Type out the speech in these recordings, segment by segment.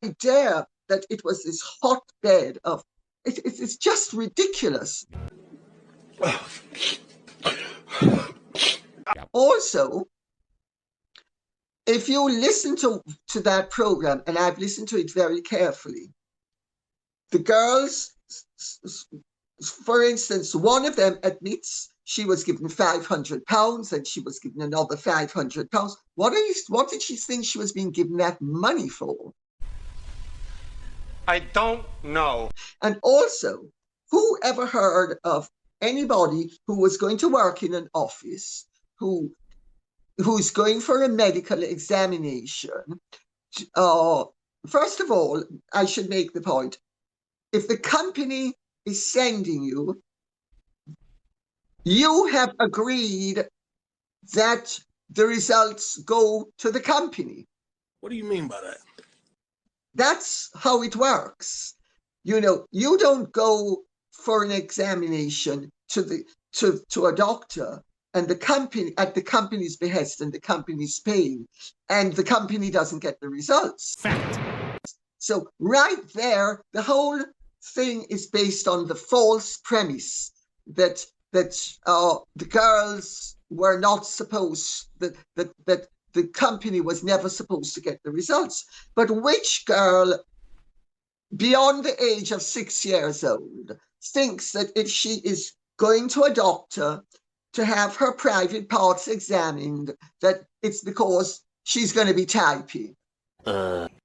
idea that it was this hotbed of it's just ridiculous. Also, if you listen to that program, and I've listened to it very carefully, the girls, for instance, one of them admits she was given £500 and she was given another £500. What did she think she was being given that money for? I don't know. And also, who ever heard of anybody who was going to work in an office who's going for a medical examination? First of all, I should make the point, if the company is sending you, you have agreed that the results go to the company. What do you mean by that? That's how it works. You know, you don't go for an examination to a doctor and the company at the company's behest and the company's paying, and the company doesn't get the results. Fact. So right there, the whole thing is based on the false premise that the girls were not supposed, that the company was never supposed to get the results. But which girl beyond the age of 6 years old thinks that if she is going to a doctor to have her private parts examined, that it's because she's going to be typing?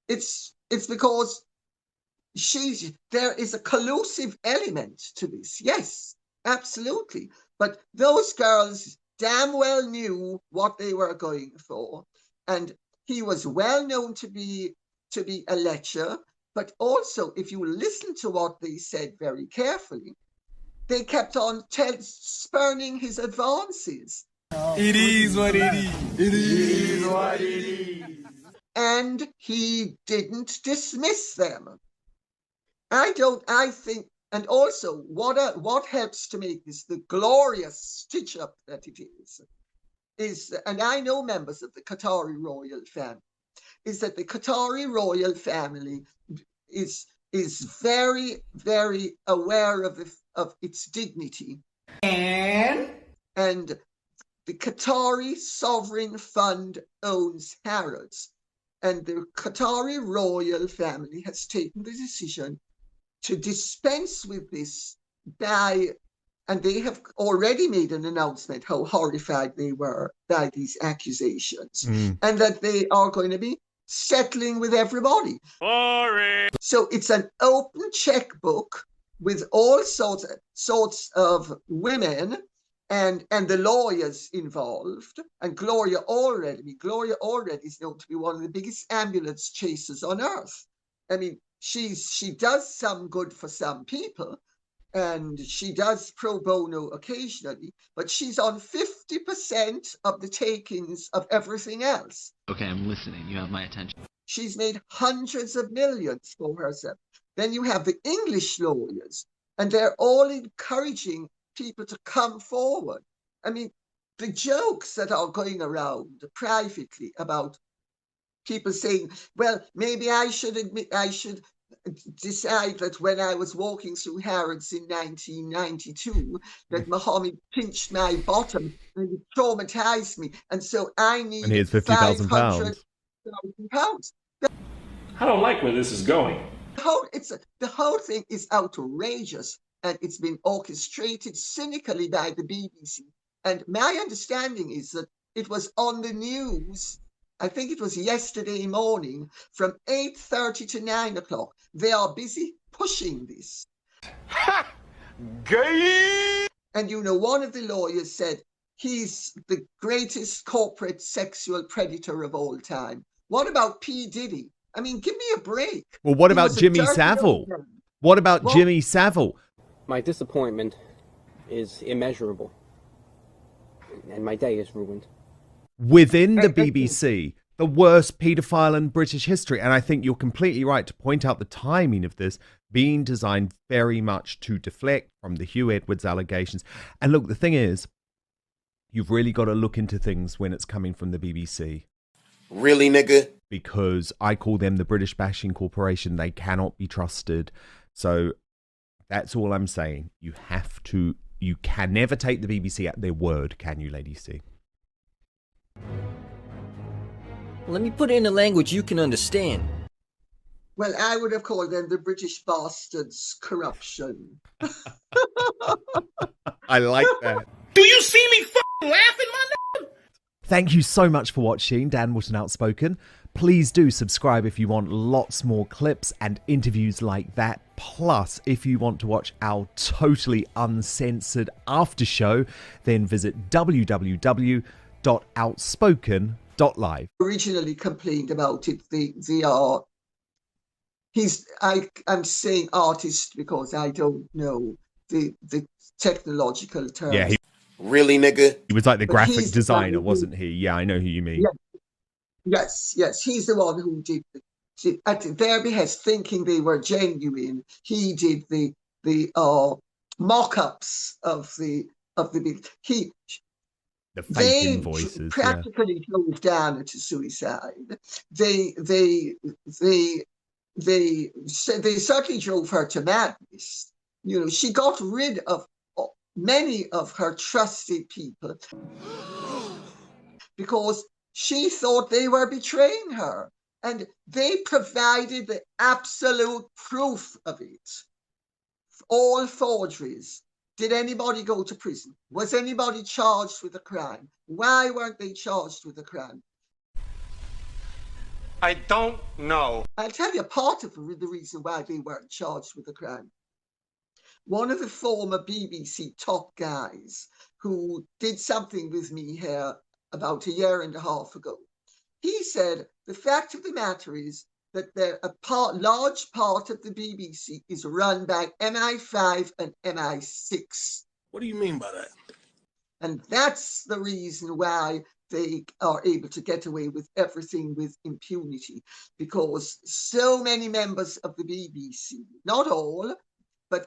It's because there is a collusive element to this. Yes, absolutely. But those girls damn well knew what they were going for. And he was well known to be a lecher. But also, if you listen to what they said very carefully, they kept on spurning his advances. It is what it is. It is what it is. And he didn't dismiss them. I think, and also what helps to make this the glorious stitch up that it is, and I know members of the Qatari royal family, is that the Qatari royal family is very, very aware of its dignity. And the Qatari sovereign fund owns Harrods. And the Qatari royal family has taken the decision to dispense with this and they have already made an announcement how horrified they were by these accusations, and that they are going to be settling with everybody. Boring. So it's an open checkbook with all sorts of women and the lawyers involved. And Gloria already is known to be one of the biggest ambulance chasers on earth. I mean, she does some good for some people, and she does pro bono occasionally, but she's on 50% of the takings of everything else. Okay, I'm listening. You have my attention. She's made hundreds of millions for herself. Then you have the English lawyers, and they're all encouraging people to come forward. I mean, the jokes that are going around privately about people saying, well, maybe I should decide that when I was walking through Harrods in 1992, that Mohammed pinched my bottom and it traumatized me, and so I need and here's £50,000. £500,000. I don't like where this is going. The whole thing is outrageous, and it's been orchestrated cynically by the BBC. And my understanding is that it was on the news, I think it was yesterday morning, from 8:30 to 9 o'clock. They are busy pushing this. Ha! Gay! And you know, one of the lawyers said he's the greatest corporate sexual predator of all time. What about P. Diddy? I mean, give me a break. Well, what about Jimmy Savile? What about Jimmy Savile? My disappointment is immeasurable, and my day is ruined. Within the BBC, the worst paedophile in British history. And I think you're completely right to point out the timing of this being designed very much to deflect from the Hugh Edwards allegations. And look, the thing is, you've really got to look into things when it's coming from the BBC. Really, nigga? because I call them the British bashing corporation. They cannot be trusted. So that's all I'm saying. You can never take the BBC at their word, can you, Lady C? Let me put it in a language you can understand. Well, I would have called them the British bastards corruption. I like that. Do you see me f***ing laughing, my nigga? Thank you so much for watching Dan Wootton Outspoken. Please do subscribe if you want lots more clips and interviews like that. Plus, if you want to watch our totally uncensored after show, then visit www.outspoken.live. Originally complained about it. I'm saying artist because I don't know the technological terms. Yeah, Really, nigga? he was like the But graphic he's the designer, one who- wasn't he? Yeah, I know who you mean. Yeah. Yes, he's the one who did at their behest, thinking they were genuine. He did the mock-ups of the big. The fake They invoices. practically drove Dan to suicide. They certainly drove her to madness. You know, she got rid of many of her trusted people because she thought they were betraying her, and they provided the absolute proof of it. All forgeries. Did anybody go to prison? Was anybody charged with a crime? Why weren't they charged with a crime? I don't know. I'll tell you part of the reason why they weren't charged with a crime. One of the former BBC top guys who did something with me here about a year and a half ago, he said the fact of the matter is that large part of the BBC is run by MI5 and MI6. What do you mean by that? And that's the reason why they are able to get away with everything with impunity, because so many members of the BBC, not all,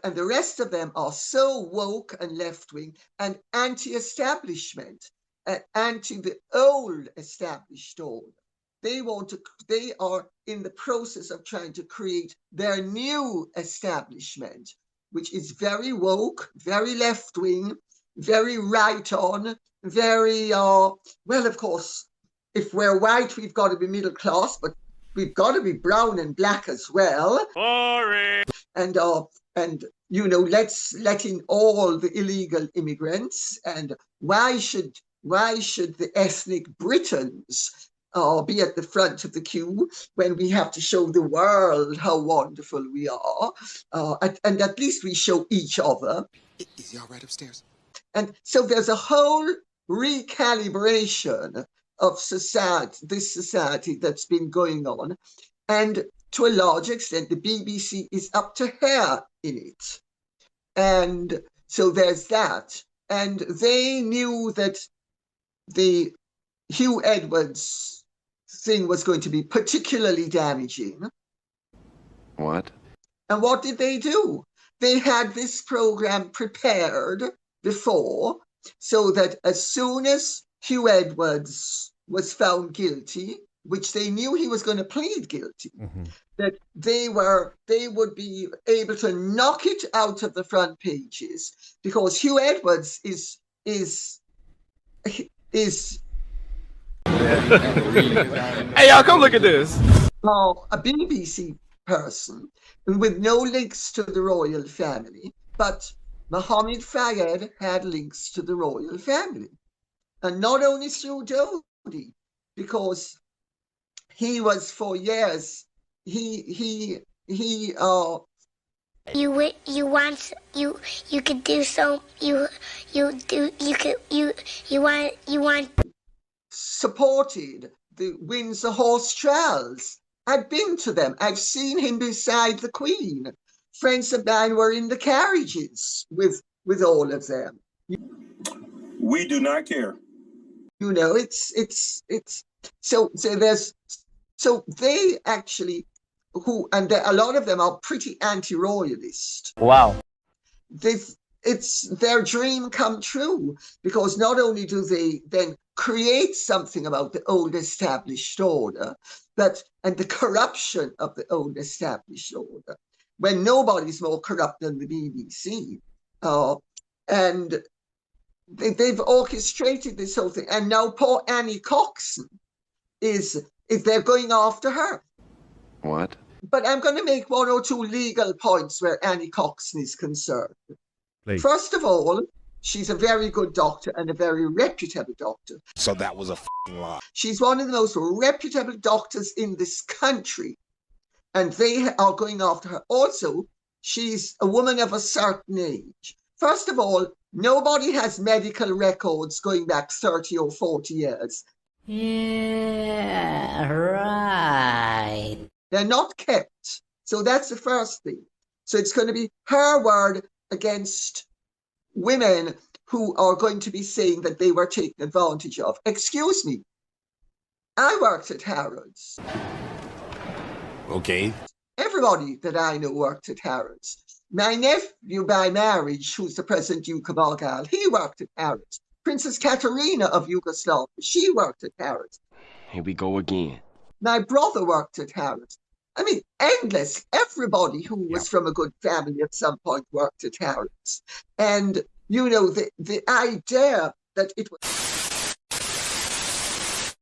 and the rest of them are so woke and left-wing and anti-establishment and anti the old established order. They are in the process of trying to create their new establishment, which is very woke, very left-wing, very right-on, very, well, of course, if we're white, we've got to be middle class, but we've got to be brown and black as well. Boring. And you know, let in all the illegal immigrants. And why should the ethnic Britons be at the front of the queue when we have to show the world how wonderful we are? And at least we show each other. Is he all right upstairs? And so there's a whole recalibration of this society that's been going on. And to a large extent, the BBC is up to hair in it. And so there's that. And they knew that the Hugh Edwards thing was going to be particularly damaging. What? And what did they do? They had this program prepared before, so that as soon as Hugh Edwards was found guilty, which they knew he was going to plead guilty, that they would be able to knock it out of the front pages, because Hugh Edwards is Hey, y'all, come look at this. a BBC person with no links to the royal family, but Mohammed Fayed had links to the royal family, and not only through Dodi, because he was for years. You could do so. You want supported the Windsor horse trials. I've been to them. I've seen him beside the Queen. Friends of mine were in the carriages with all of them. We do not care. You know, so they actually, a lot of them are pretty anti-royalist. Wow. It's their dream come true, because not only do they then create something about the old established order and the corruption of the old established order, when nobody's more corrupt than the BBC. And they've orchestrated this whole thing. And now poor Annie Coxon is they're going after her. What? But I'm going to make one or two legal points where Annie Coxon is concerned. Please. First of all, she's a very good doctor and a very reputable doctor. So that was a lie. She's one of the most reputable doctors in this country, and they are going after her. Also, she's a woman of a certain age. First of all, nobody has medical records going back 30 or 40 years. Yeah, right. They're not kept. So that's the first thing. So it's going to be her word against women who are going to be saying that they were taken advantage of. Excuse me. I worked at Harrods. Okay. Everybody that I know worked at Harrods. My nephew by marriage, who's the present Duke of Argyll, he worked at Harrods. Princess Katerina of Yugoslavia, she worked at Harrods. Here we go again. My brother worked at Harrods. I mean, endless. Everybody who was from a good family at some point worked at Harrods. And, you know, the idea that it was...